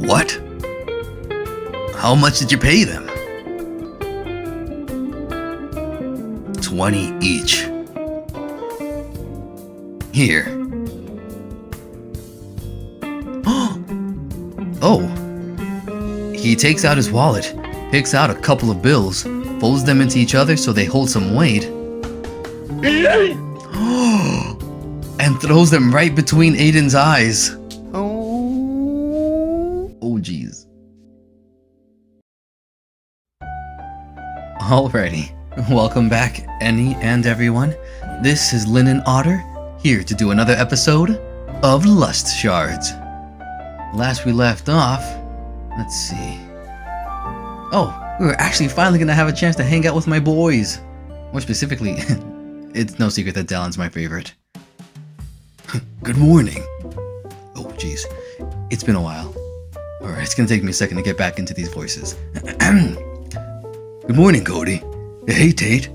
What? How much did you pay them? 20 each. Here. Oh. He takes out his wallet, picks out a couple of bills, folds them into each other so they hold some weight, and throws them right between Aiden's eyes. Oh geez. Alrighty, welcome back any and everyone. This is Linen Otter, here to do another episode of Lust Shards. Last we left off, let's see. Oh, we were actually finally gonna have a chance to hang out with my boys. More specifically, it's no secret that Dallin's my favorite. Good morning. Oh geez, it's been a while. Alright, it's gonna take me a second to get back into these voices. Good morning, Cody. Hey, Tate.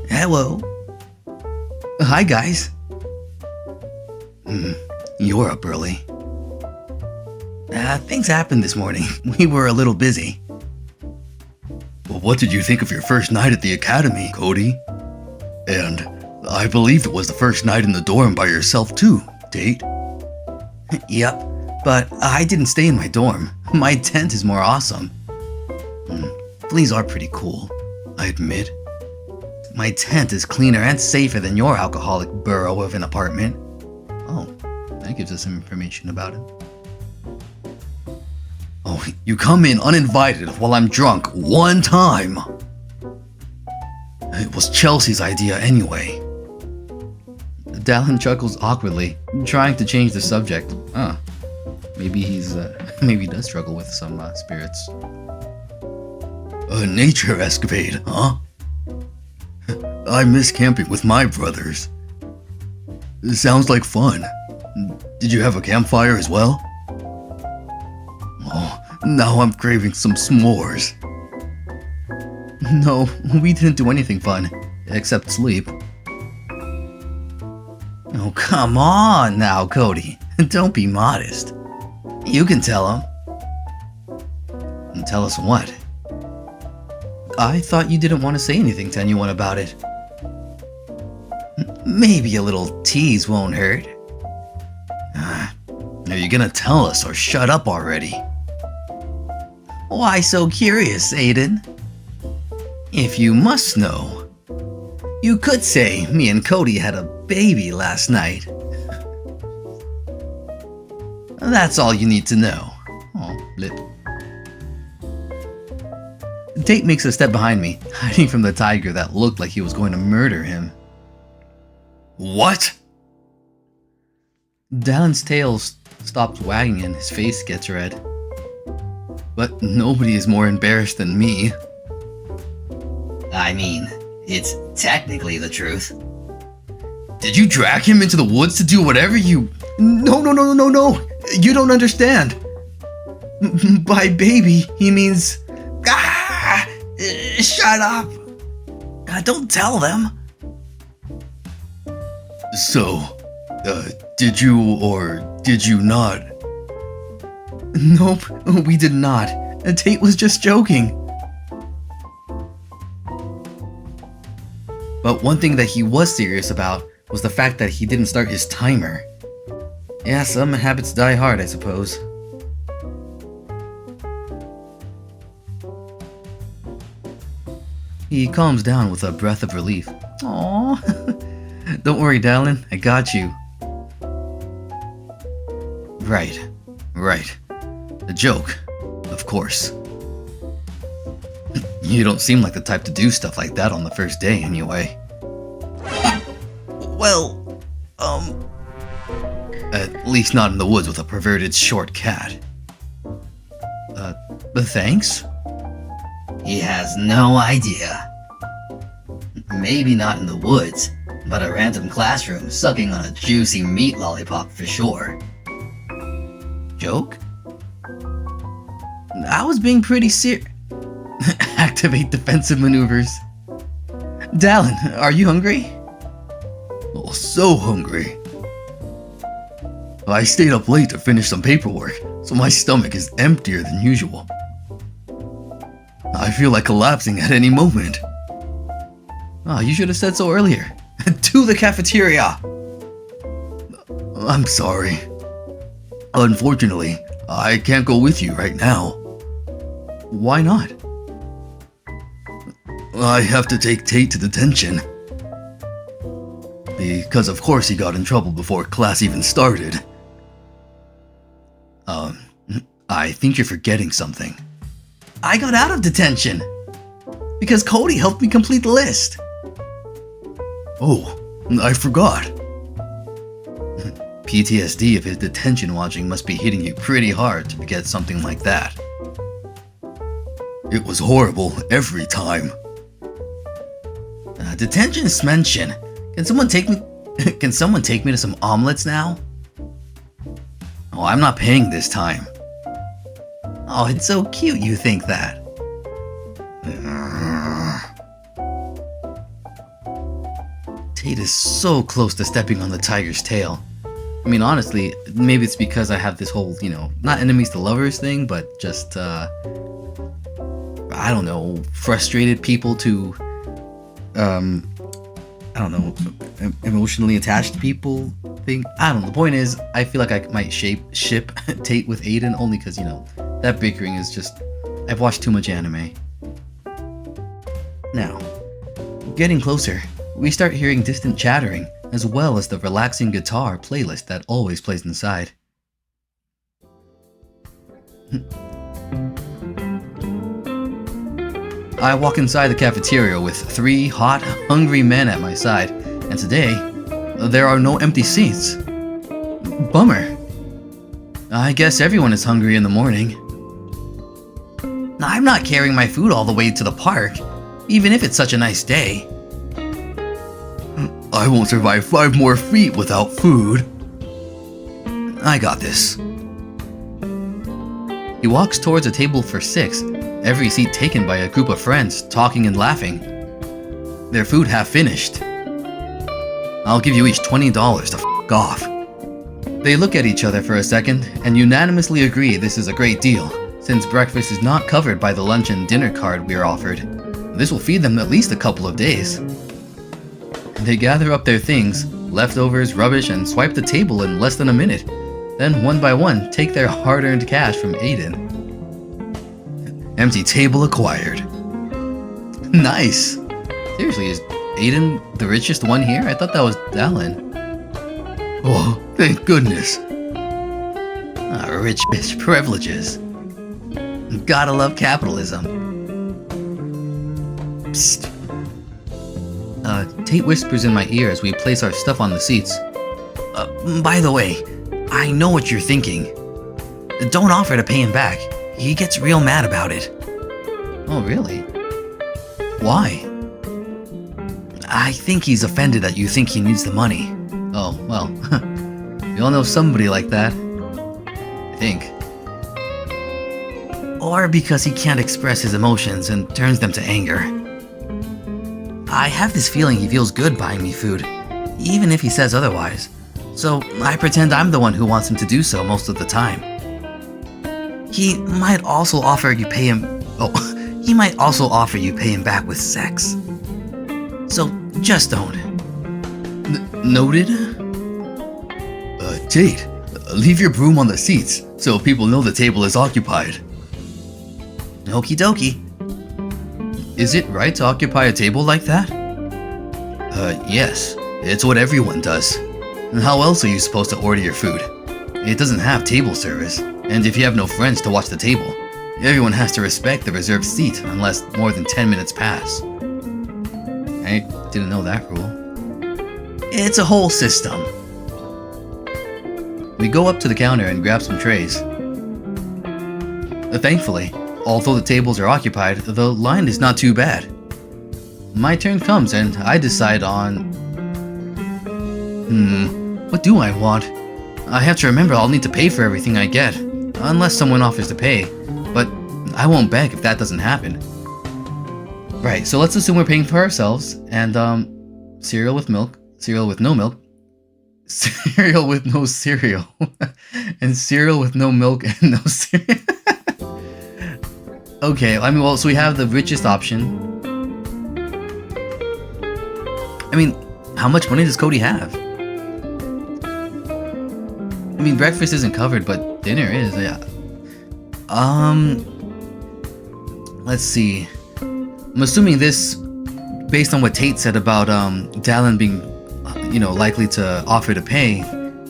Hello. Hi, guys. You're up early. Things happened this morning. We were a little busy. Well, what did you think of your first night at the academy, Cody? And I believe it was the first night in the dorm by yourself too, Tate. Yep, but I didn't stay in my dorm. My tent is more awesome. Fleas are pretty cool, I admit. My tent is cleaner and safer than your alcoholic burrow of an apartment. Oh, that gives us some information about him. Oh, you come in uninvited while I'm drunk one time. It was Chelsea's idea anyway. Dallin chuckles awkwardly, trying to change the subject. Maybe he does struggle with some spirits. A nature escapade, huh? I miss camping with my brothers. It sounds like fun. Did you have a campfire as well? Oh, now I'm craving some s'mores. No, we didn't do anything fun, except sleep. Oh, come on now, Cody. Don't be modest. You can tell him. Tell us what? I thought you didn't want to say anything to anyone about it. Maybe a little tease won't hurt. Are you gonna tell us or shut up already? Why so curious, Aiden? If you must know, you could say me and Cody had a baby last night. That's all you need to know. Oh, lip. Tate makes a step behind me, hiding from the tiger that looked like he was going to murder him. What? Dallin's tail stops wagging and his face gets red. But nobody is more embarrassed than me. I mean, it's technically the truth. Did you drag him into the woods to do whatever you... No. You don't understand. By baby, he means... Shut up. Don't tell them. So, did you or did you not? Nope, we did not. Tate was just joking. But one thing that he was serious about was the fact that he didn't start his timer. Yeah, some habits die hard, I suppose. He calms down with a breath of relief. Aww. Don't worry, Dallin, I got you. Right. A joke, of course. You don't seem like the type to do stuff like that on the first day, anyway. Well, at least not in the woods with a perverted short cat. Thanks? He has no idea. Maybe not in the woods, but a random classroom sucking on a juicy meat lollipop for sure. Joke? I was being pretty Activate defensive maneuvers. Dallin, are you hungry? Oh, so hungry. I stayed up late to finish some paperwork, so my stomach is emptier than usual. I feel like collapsing at any moment. Oh, you should have said so earlier. To the cafeteria! I'm sorry. Unfortunately, I can't go with you right now. Why not? I have to take Tate to detention. Because of course he got in trouble before class even started. I think you're forgetting something. I got out of detention! Because Cody helped me complete the list. Oh, I forgot. PTSD of his detention watching must be hitting you pretty hard to get something like that. It was horrible every time. Detention is mention. Can someone take me? Can someone take me to some omelets now? Oh, I'm not paying this time. Oh, it's so cute you think that. Tate is so close to stepping on the tiger's tail. I mean, honestly, maybe it's because I have this whole, not enemies to lovers thing, but just, I don't know, frustrated people to, I don't know, emotionally attached people thing. I don't know. The point is, I feel like I might ship Tate with Aiden only because, that bickering is just, I've watched too much anime. Now, getting closer, we start hearing distant chattering, as well as the relaxing guitar playlist that always plays inside. I walk inside the cafeteria with 3 hot, hungry men at my side, and today, there are no empty seats. Bummer. I guess everyone is hungry in the morning. I'm not carrying my food all the way to the park, even if it's such a nice day. I won't survive 5 more feet without food. I got this. He walks towards a table for 6, every seat taken by a group of friends, talking and laughing. Their food half finished. I'll give you each $20 to f*** off. They look at each other for a second and unanimously agree this is a great deal, since breakfast is not covered by the lunch and dinner card we are offered. This will feed them at least a couple of days. They gather up their things, leftovers, rubbish, and swipe the table in less than a minute. Then, one by one, take their hard-earned cash from Aiden. Empty table acquired. Nice! Seriously, is Aiden the richest one here? I thought that was Dallin. Oh, thank goodness. Rich bitch privileges. Gotta love capitalism. Psst. Tate whispers in my ear as we place our stuff on the seats. By the way, I know what you're thinking. Don't offer to pay him back. He gets real mad about it. Oh, really? Why? I think he's offended that you think he needs the money. Oh, well, we all know somebody like that. I think. Or because he can't express his emotions and turns them to anger. I have this feeling he feels good buying me food, even if he says otherwise. So I pretend I'm the one who wants him to do so most of the time. He might also offer you pay him back with sex. So just don't. Noted? Tate, leave your broom on the seats so people know the table is occupied. Okie dokie. Is it right to occupy a table like that? Yes. It's what everyone does. And how else are you supposed to order your food? It doesn't have table service, and if you have no friends to watch the table, everyone has to respect the reserved seat unless more than 10 minutes pass. I didn't know that rule. It's a whole system. We go up to the counter and grab some trays. Thankfully, although the tables are occupied, the line is not too bad. My turn comes and I decide on... what do I want? I have to remember I'll need to pay for everything I get, unless someone offers to pay, but I won't beg if that doesn't happen. Right, so let's assume we're paying for ourselves, and cereal with milk, cereal with no milk, cereal with no cereal, and cereal with no milk and no cereal. Okay, I mean, well, so we have the richest option. I mean, how much money does Cody have? I mean, breakfast isn't covered, but dinner is, yeah. Let's see. I'm assuming this, based on what Tate said about Dallin being, likely to offer to pay,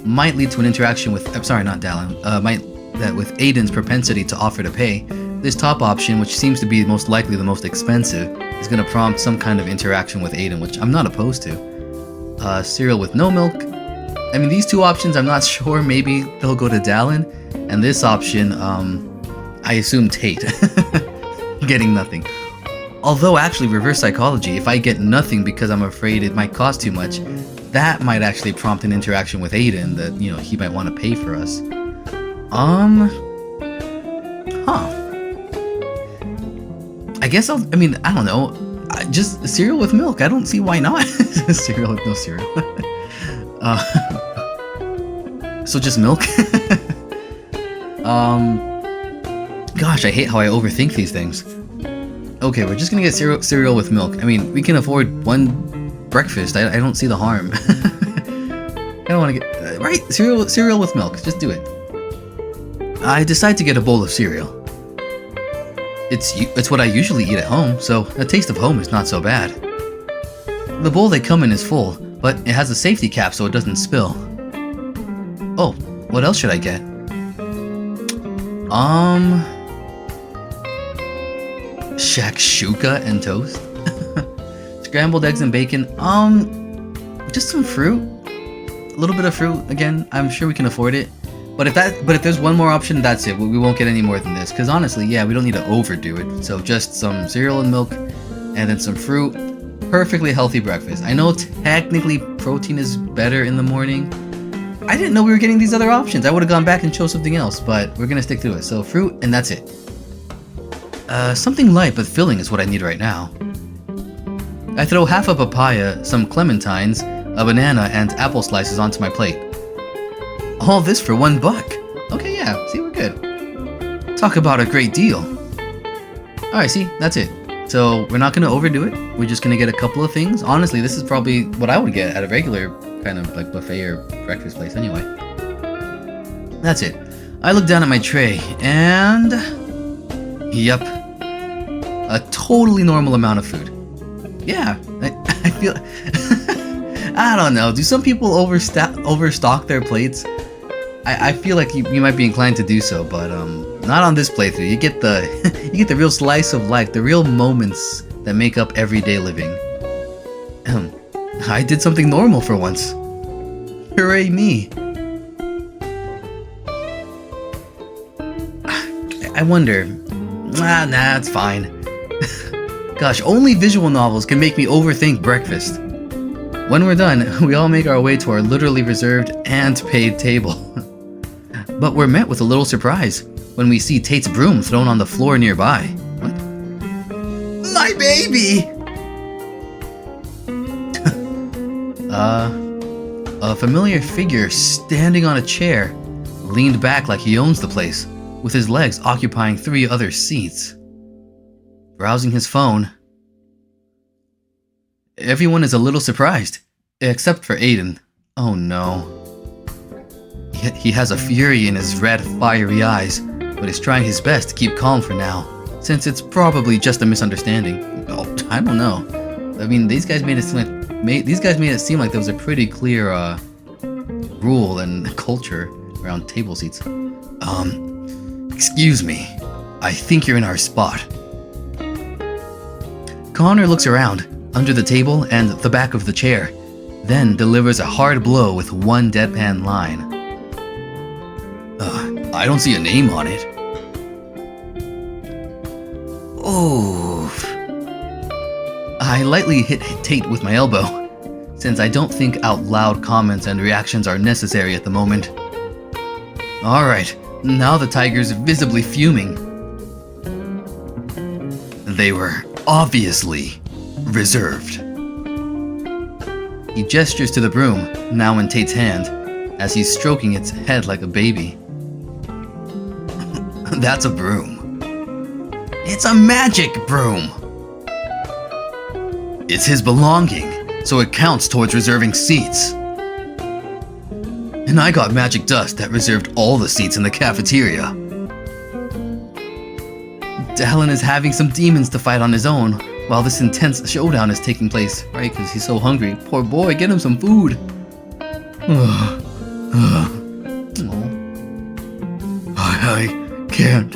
might lead to an interaction with. I'm sorry, not Dallin. That with Aiden's propensity to offer to pay, this top option, which seems to be most likely the most expensive, is going to prompt some kind of interaction with Aiden, which I'm not opposed to. Cereal with no milk. I mean, these two options, I'm not sure. Maybe they'll go to Dallin, and this option, I assume Tate, getting nothing. Although, actually, reverse psychology, if I get nothing because I'm afraid it might cost too much, that might actually prompt an interaction with Aiden that, he might want to pay for us. I guess I don't know. Just cereal with milk. I don't see why not. Cereal with no cereal. So just milk? Gosh, I hate how I overthink these things. Okay, we're just gonna get cereal with milk. I mean, we can afford one breakfast. I don't see the harm. I don't want to get... right, cereal with milk. Just do it. I decide to get a bowl of cereal. It's what I usually eat at home, so a taste of home is not so bad. The bowl they come in is full, but it has a safety cap so it doesn't spill. Oh, what else should I get? Shakshuka and toast? Scrambled eggs and bacon. Just some fruit. A little bit of fruit. Again, I'm sure we can afford it. But if there's one more option, that's it. We won't get any more than this. Because honestly, yeah, we don't need to overdo it. So just some cereal and milk, and then some fruit. Perfectly healthy breakfast. I know technically protein is better in the morning. I didn't know we were getting these other options. I would have gone back and chose something else, but we're gonna stick to it. So fruit, and that's it. Something light but filling is what I need right now. I throw half a papaya, some clementines, a banana, and apple slices onto my plate. All this for $1. Okay, yeah, see, we're good. Talk about a great deal. Alright, see, that's it. So, we're not gonna overdo it. We're just gonna get a couple of things. Honestly, this is probably what I would get at a regular kind of like buffet or breakfast place anyway. That's it. I look down at my tray, and... yep. A totally normal amount of food. Yeah, I feel... I don't know. Do some people overstock their plates? I feel like you might be inclined to do so, but not on this playthrough. You get the real slice of life, the real moments that make up everyday living. I did something normal for once. Hooray me. I wonder. Nah, it's fine. Gosh, only visual novels can make me overthink breakfast. When we're done, we all make our way to our literally reserved and paid table. But we're met with a little surprise when we see Tate's broom thrown on the floor nearby. What? My baby! A familiar figure standing on a chair, leaned back like he owns the place, with his legs occupying 3 other seats. Browsing his phone. Everyone is a little surprised, except for Aiden. Oh no. He has a fury in his red, fiery eyes, but is trying his best to keep calm for now, since it's probably just a misunderstanding. Oh, I don't know. I mean, these guys made it seem like there was a pretty clear rule and culture around table seats. Excuse me. I think you're in our spot. Connor looks around, under the table and the back of the chair, then delivers a hard blow with one deadpan line. I don't see a name on it. Oof. I lightly hit Tate with my elbow, since I don't think out loud comments and reactions are necessary at the moment. Alright, now the tiger's visibly fuming. They were obviously reserved. He gestures to the broom, now in Tate's hand, as he's stroking its head like a baby. That's a broom. It's a magic broom! It's his belonging, so it counts towards reserving seats. And I got magic dust that reserved all the seats in the cafeteria. Dallin is having some demons to fight on his own, while this intense showdown is taking place, right? Because he's so hungry. Poor boy, get him some food. I can't.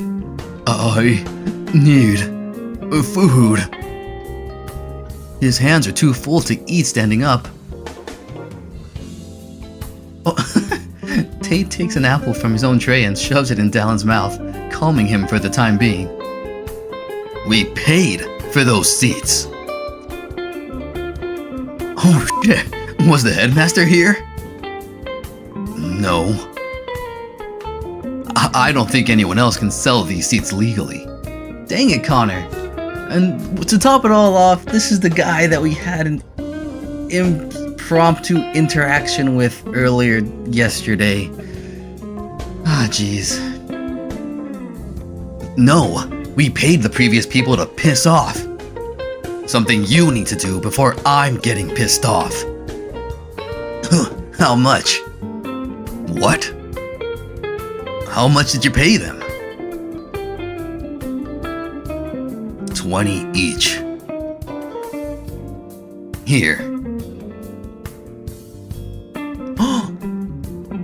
I need food. His hands are too full to eat standing up. Oh, Tate takes an apple from his own tray and shoves it in Dallin's mouth, calming him for the time being. We paid for those seats. Oh shit, was the headmaster here? No. I don't think anyone else can sell these seats legally. Dang it, Connor. And to top it all off, this is the guy that we had an impromptu interaction with earlier yesterday. Ah, jeez. No, we paid the previous people to piss off. Something you need to do before I'm getting pissed off. How much? What? How much did you pay them? 20 each. Here.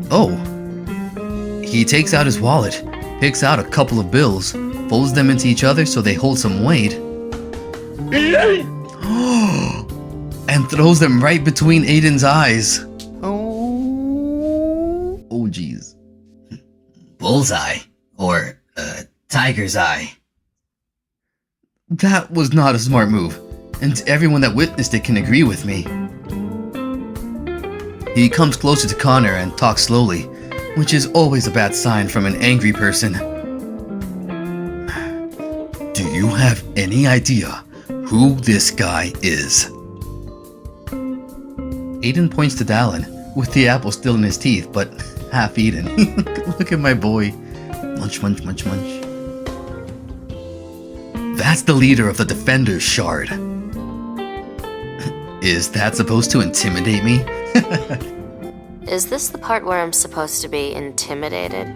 Oh. He takes out his wallet, picks out a couple of bills, folds them into each other so they hold some weight, and throws them right between Aiden's eyes. Oh geez. Bullseye, or tiger's eye. That was not a smart move, and everyone that witnessed it can agree with me. He comes closer to Connor and talks slowly, which is always a bad sign from an angry person. Do you have any idea who this guy is? Aiden points to Dallin, with the apple still in his teeth, but half eaten. Look at my boy. Munch, munch, munch, munch. That's the leader of the Defenders Shard. Is that supposed to intimidate me? Is this the part where I'm supposed to be intimidated?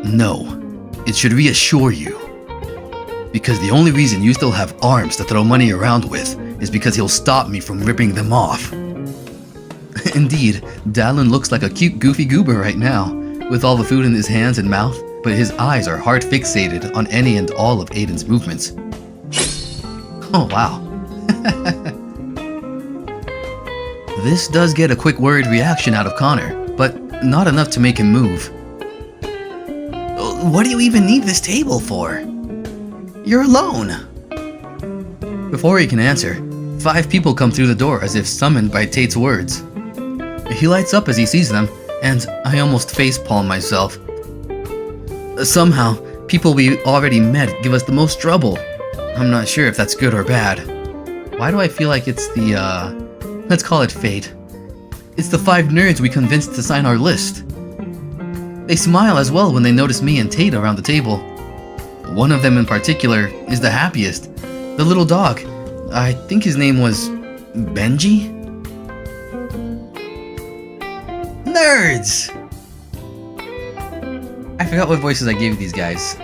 No, it should reassure you. Because the only reason you still have arms to throw money around with is because he'll stop me from ripping them off. Indeed, Dallin looks like a cute goofy goober right now, with all the food in his hands and mouth, but his eyes are hard fixated on any and all of Aiden's movements. Oh wow. This does get a quick worried reaction out of Connor, but not enough to make him move. What do you even need this table for? You're alone. Before he can answer, 5 people come through the door as if summoned by Tate's words. He lights up as he sees them, and I almost facepalm myself. Somehow, people we already met give us the most trouble. I'm not sure if that's good or bad. Why do I feel like it's the, let's call it fate. It's the 5 nerds we convinced to sign our list. They smile as well when they notice me and Tate around the table. One of them in particular is the happiest. The little dog. I think his name was Benji? Nerds! I forgot what voices I gave these guys.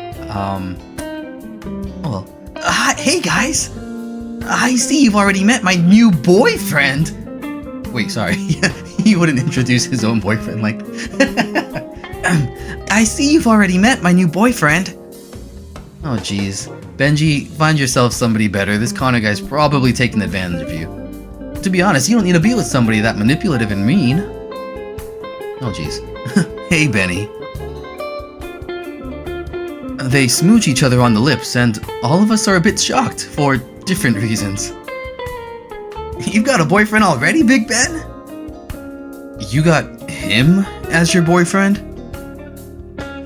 Hey guys! I see you've already met my new boyfriend! Wait, sorry. He wouldn't introduce his own boyfriend like... I see you've already met my new boyfriend. Oh jeez. Benji, find yourself somebody better. This Connor guy's probably taking advantage of you. To be honest, you don't need to be with somebody that manipulative and mean. Oh jeez. Hey Benny. They smooch each other on the lips, and all of us are a bit shocked for different reasons. You've got a boyfriend already, Big Ben? You got him as your boyfriend?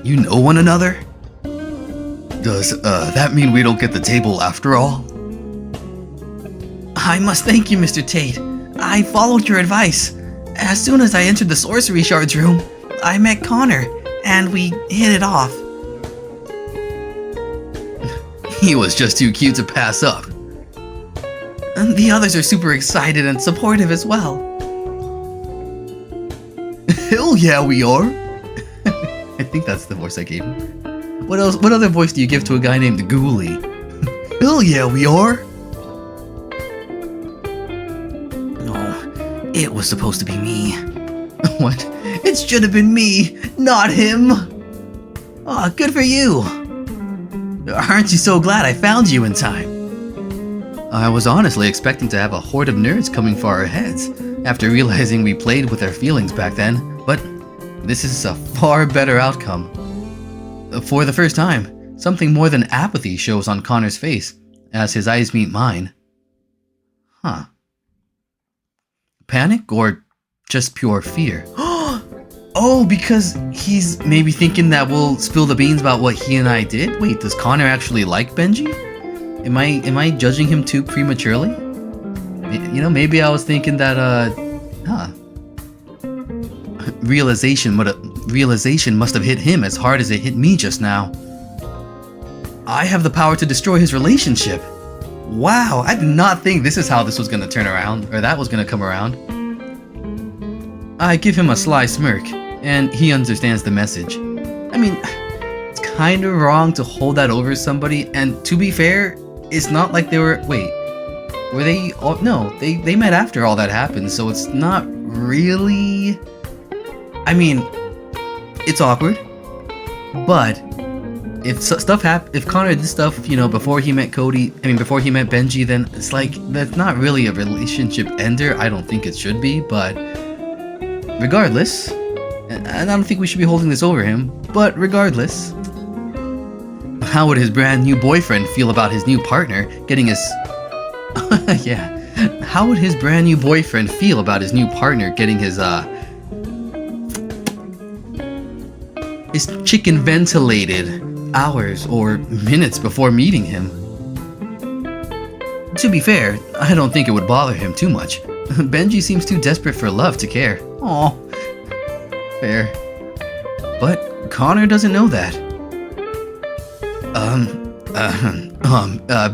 You know one another? Does that mean we don't get the table after all? I must thank you, Mr. Tate. I followed your advice. As soon as I entered the sorcery shards room, I met Connor, and we hit it off. He was just too cute to pass up. And the others are super excited and supportive as well. Hell yeah, we are. I think that's the voice I gave him. What else? What other voice do you give to a guy named Ghoulie? Hell yeah, we are. No, it was supposed to be me. What? It should have been me, not him. Aw, good for you. Aren't you so glad I found you in time? I was honestly expecting to have a horde of nerds coming for our heads after realizing we played with our feelings back then, but this is a far better outcome. For the first time, something more than apathy shows on Connor's face as his eyes meet mine. Huh. Panic or just pure fear? Oh, because he's maybe thinking that we'll spill the beans about what he and I did? Wait, does Connor actually like Benji? Am I judging him too prematurely? You know, maybe I was thinking that, realization must have hit him as hard as it hit me just now. I have the power to destroy his relationship. Wow, I did not think this is how this was gonna turn around, or that was gonna come around. I give him a sly smirk, and he understands the message. I mean, it's kind of wrong to hold that over somebody, and to be fair, it's not like they were, wait, were they, oh, no, they met after all that happened, so it's not really, I mean, it's awkward, but if Connor did stuff, you know, before he met before he met Benji, then it's like, that's not really a relationship ender. I don't think it should be, but regardless, and I don't think we should be holding this over him, but regardless, how would his brand new boyfriend feel about his new partner getting his... yeah, how would his brand new boyfriend feel about his new partner getting his chicken ventilated hours or minutes before meeting him? To be fair, I don't think it would bother him too much. Benji seems too desperate for love to care. Aw, fair. But Connor doesn't know that.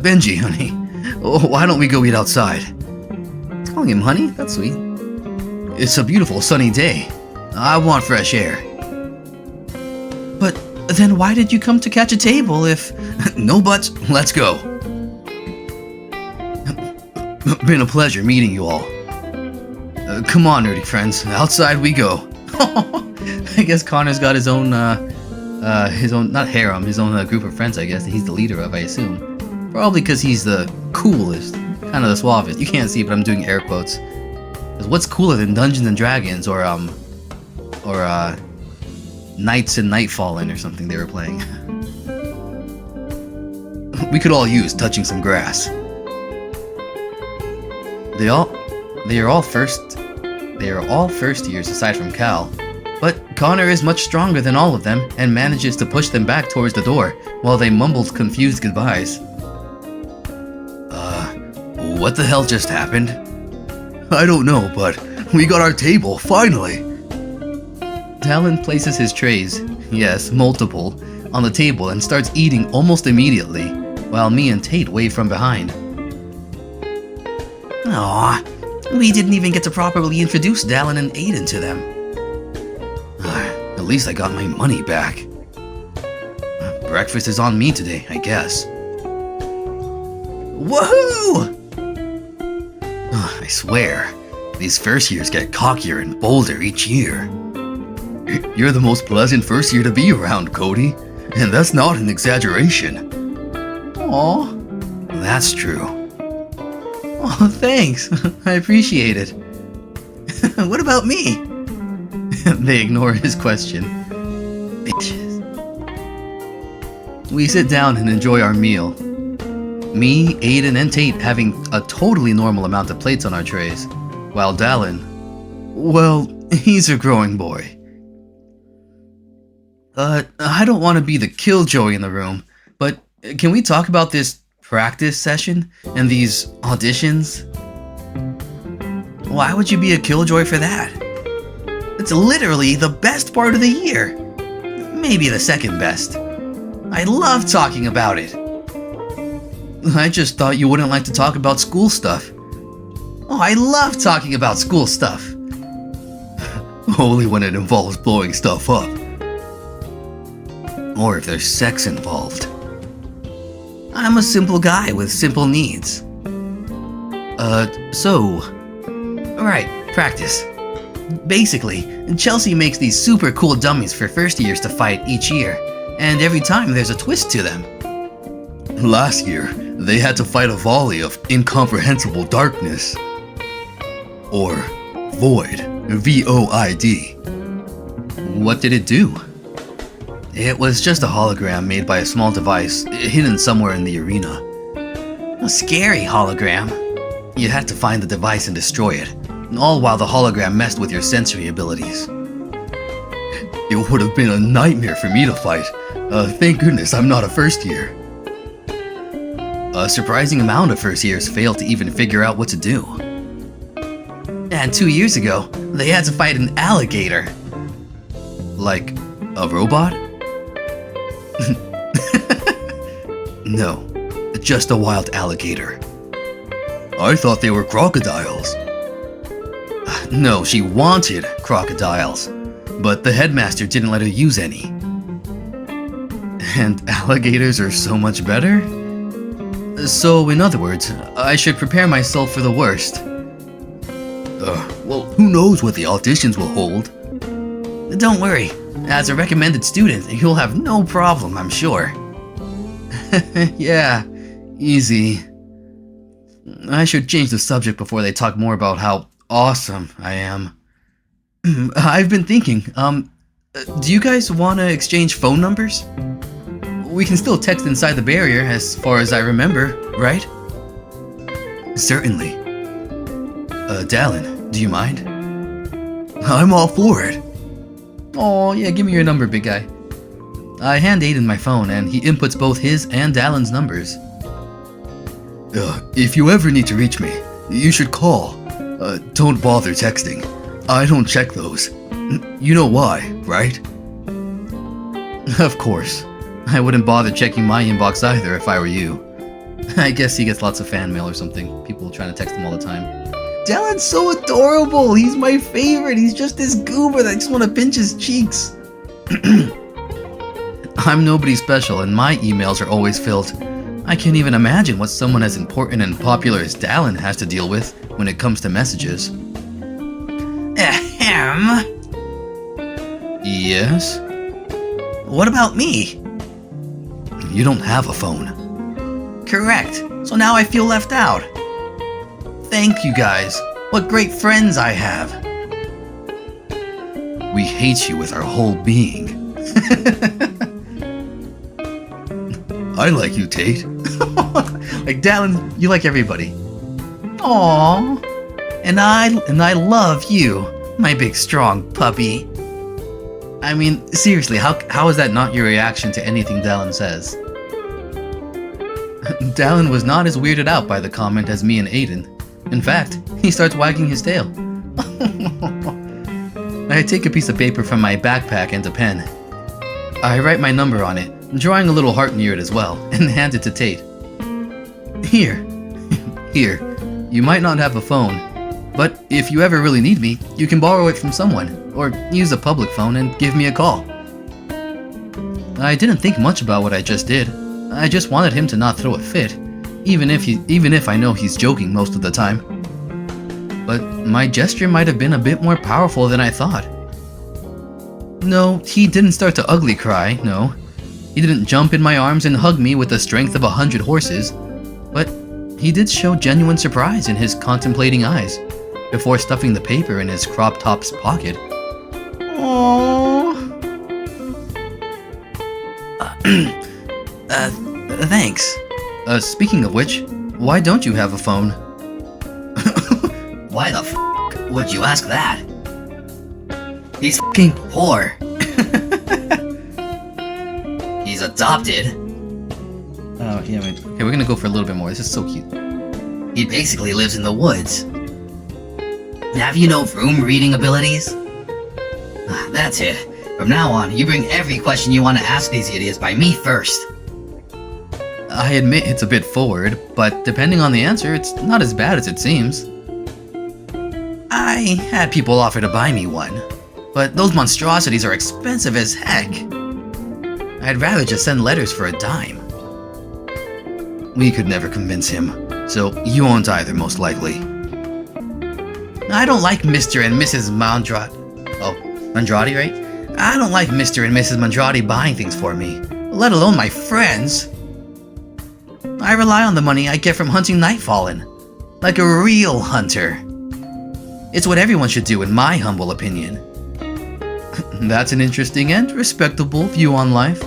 Benji, honey, why don't we go eat outside? He's calling him honey? That's sweet. It's a beautiful sunny day. I want fresh air. But then why did you come to catch a table if... No buts, let's go. Been a pleasure meeting you all. Come on, nerdy friends, outside we go. I guess Connor's got his own, not harem, his own group of friends, I guess, that he's the leader of, I assume. Probably because he's the coolest, kind of the suavest. You can't see, but I'm doing air quotes. Because what's cooler than Dungeons and Dragons or Knights and Nightfallen or something they were playing. We could all use touching some grass. They are all first years aside from Cal, but Connor is much stronger than all of them and manages to push them back towards the door while they mumbled confused goodbyes. What the hell just happened? I don't know, but we got our table, finally! Talon places his trays, yes, multiple, on the table and starts eating almost immediately, while me and Tate wave from behind. Aw, we didn't even get to properly introduce Dallin and Aiden to them. At least I got my money back. Breakfast is on me today, I guess. Woohoo! I swear, these first years get cockier and bolder each year. You're the most pleasant first year to be around, Cody, and that's not an exaggeration. Aw, that's true. Oh, thanks. I appreciate it. What about me? They ignore his question. Bitches. We sit down and enjoy our meal. Me, Aiden, and Tate having a totally normal amount of plates on our trays, while Dallin, well, he's a growing boy. I don't want to be the killjoy in the room, but can we talk about this practice session and these auditions? Why would you be a killjoy for that? It's literally the best part of the year. Maybe the second best. I love talking about it. I just thought you wouldn't like to talk about school stuff. Oh, I love talking about school stuff. Only when it involves blowing stuff up. Or if there's sex involved. I'm a simple guy with simple needs. Alright, practice. Basically, Chelsea makes these super cool dummies for first years to fight each year, and every time there's a twist to them. Last year, they had to fight a volley of incomprehensible darkness. Or void, V-O-I-D. What did it do? It was just a hologram made by a small device hidden somewhere in the arena. A scary hologram. You had to find the device and destroy it, all while the hologram messed with your sensory abilities. It would have been a nightmare for me to fight. Thank goodness I'm not a first year. A surprising amount of first years failed to even figure out what to do. And 2 years ago, they had to fight an alligator. Like, a robot? No, just a wild alligator. I thought they were crocodiles. No, she wanted crocodiles, but the headmaster didn't let her use any. And alligators are so much better? So, in other words, I should prepare myself for the worst. Well, who knows what the auditions will hold? Don't worry, as a recommended student, you'll have no problem, I'm sure. Yeah, easy. I should change the subject before they talk more about how awesome I am. I've been thinking, do you guys want to exchange phone numbers? We can still text inside the barrier, as far as I remember, right? Certainly. Dallin, do you mind? I'm all for it. Oh, yeah, give me your number, big guy. I hand Aiden my phone, and he inputs both his and Dallin's numbers. If you ever need to reach me, you should call. Don't bother texting. I don't check those. You know why, right? Of course. I wouldn't bother checking my inbox either if I were you. I guess he gets lots of fan mail or something. People trying to text him all the time. Dallin's so adorable! He's my favorite! He's just this goober that I just want to pinch his cheeks. I'm nobody special, and my emails are always filled. I can't even imagine what someone as important and popular as Dallin has to deal with when it comes to messages. Ahem. Yes? What about me? You don't have a phone. Correct. So now I feel left out. Thank you guys. What great friends I have. We hate you with our whole being. I like you, Tate. Like Dallin, you like everybody. Aww. And I love you, my big strong puppy. I mean, seriously, how is that not your reaction to anything Dallin says? Dallin was not as weirded out by the comment as me and Aiden. In fact, he starts wagging his tail. I take a piece of paper from my backpack and a pen. I write my number on it, drawing a little heart near it as well, and hand it to Tate. Here. You might not have a phone, but if you ever really need me, you can borrow it from someone, or use a public phone and give me a call. I didn't think much about what I just did. I just wanted him to not throw a fit, even if I know he's joking most of the time. But my gesture might have been a bit more powerful than I thought. No, he didn't start to ugly cry, no. He didn't jump in my arms and hug me with the strength of 100 horses, but he did show genuine surprise in his contemplating eyes, before stuffing the paper in his crop top's pocket. Aww. Thanks. Speaking of which, why don't you have a phone? Why the f*** would you ask that? He's f***ing poor. He's adopted. Oh, yeah, wait. Okay, we're gonna go for a little bit more. This is so cute. He basically lives in the woods. Have you no room reading abilities? That's it. From now on, you bring every question you want to ask these idiots by me first. I admit it's a bit forward, but depending on the answer, it's not as bad as it seems. I had people offer to buy me one, but those monstrosities are expensive as heck. I'd rather just send letters for a dime. We could never convince him, so you won't either, most likely. I don't like Mr. and Mrs. Mandrati, right? I don't like Mr. and Mrs. Mandrati buying things for me, let alone my friends. I rely on the money I get from hunting Nightfallen, like a real hunter. It's what everyone should do in my humble opinion. That's an interesting and respectable view on life.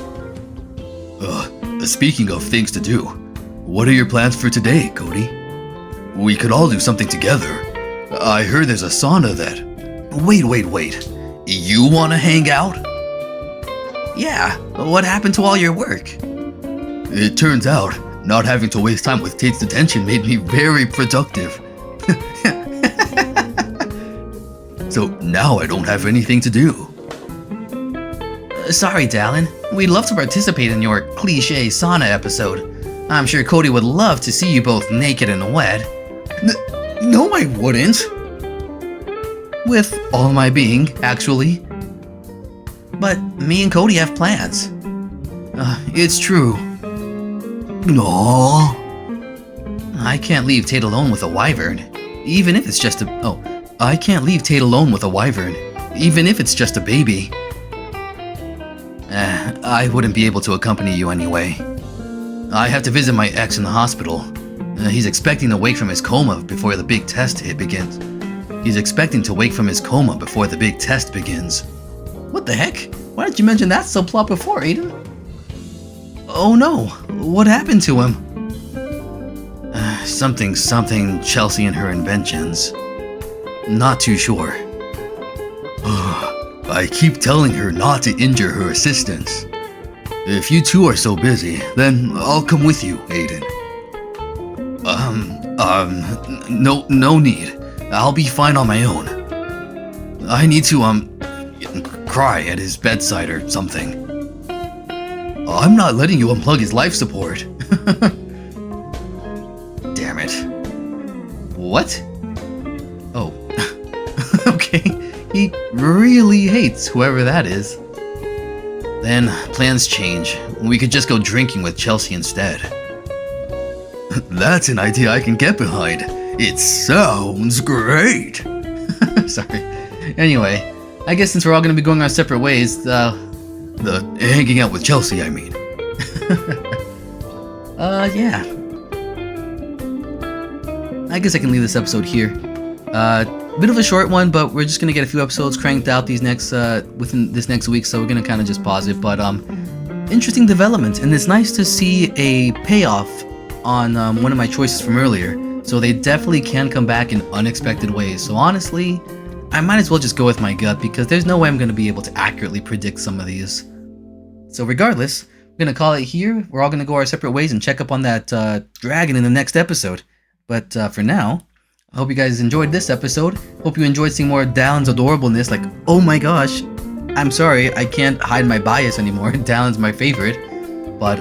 Speaking of things to do, what are your plans for today, Cody? We could all do something together. I heard there's a sauna that... Wait. You want to hang out? Yeah, what happened to all your work? It turns out, not having to waste time with Tate's detention made me very productive. So now I don't have anything to do. Sorry, Dallin. We'd love to participate in your cliché sauna episode. I'm sure Cody would love to see you both naked and wet. No, I wouldn't. With all my being, actually. But me and Cody have plans. It's true. No. I can't leave Tate alone with a wyvern, even if it's just a... I can't leave Tate alone with a wyvern, even if it's just a baby. I wouldn't be able to accompany you anyway. I have to visit my ex in the hospital. He's expecting to wake from his coma before the big test begins. What the heck? Why didn't you mention that subplot before, Aiden? Oh no, what happened to him? Something Chelsea and her inventions. Not too sure. I keep telling her not to injure her assistants. If you two are so busy, then I'll come with you, Aiden. No need. I'll be fine on my own. I need to, cry at his bedside or something. I'm not letting you unplug his life support. Damn it. What? Oh. Okay. He really hates whoever that is. Then, plans change. We could just go drinking with Chelsea instead. That's an idea I can get behind. It sounds great. Sorry. Anyway, I guess since we're all gonna be going our separate ways, the hanging out with Chelsea, I mean. Yeah. I guess I can leave this episode here. Bit of a short one, but we're just gonna get a few episodes cranked out within this next week, so we're gonna kind of just pause it. But interesting development, and it's nice to see a payoff on one of my choices from earlier. So they definitely can come back in unexpected ways. So honestly, I might as well just go with my gut, because there's no way I'm gonna be able to accurately predict some of these. So regardless, we're gonna call it here. We're all gonna go our separate ways and check up on that dragon in the next episode. But for now, I hope you guys enjoyed this episode. Hope you enjoyed seeing more of Dallin's adorableness. Like, oh my gosh, I'm sorry, I can't hide my bias anymore. Dallin's my favorite. But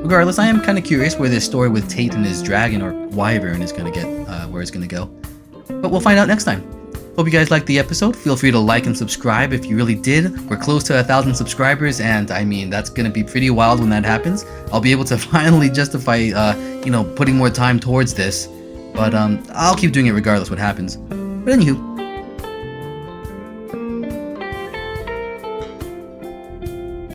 regardless, I am kind of curious where this story with Tate and his dragon or wyvern is gonna get, where it's gonna go. But we'll find out next time. Hope you guys liked the episode. Feel free to like and subscribe if you really did. We're close to 1,000 subscribers, and I mean, that's gonna be pretty wild when that happens. I'll be able to finally justify, putting more time towards this. But I'll keep doing it regardless what happens. But anywho,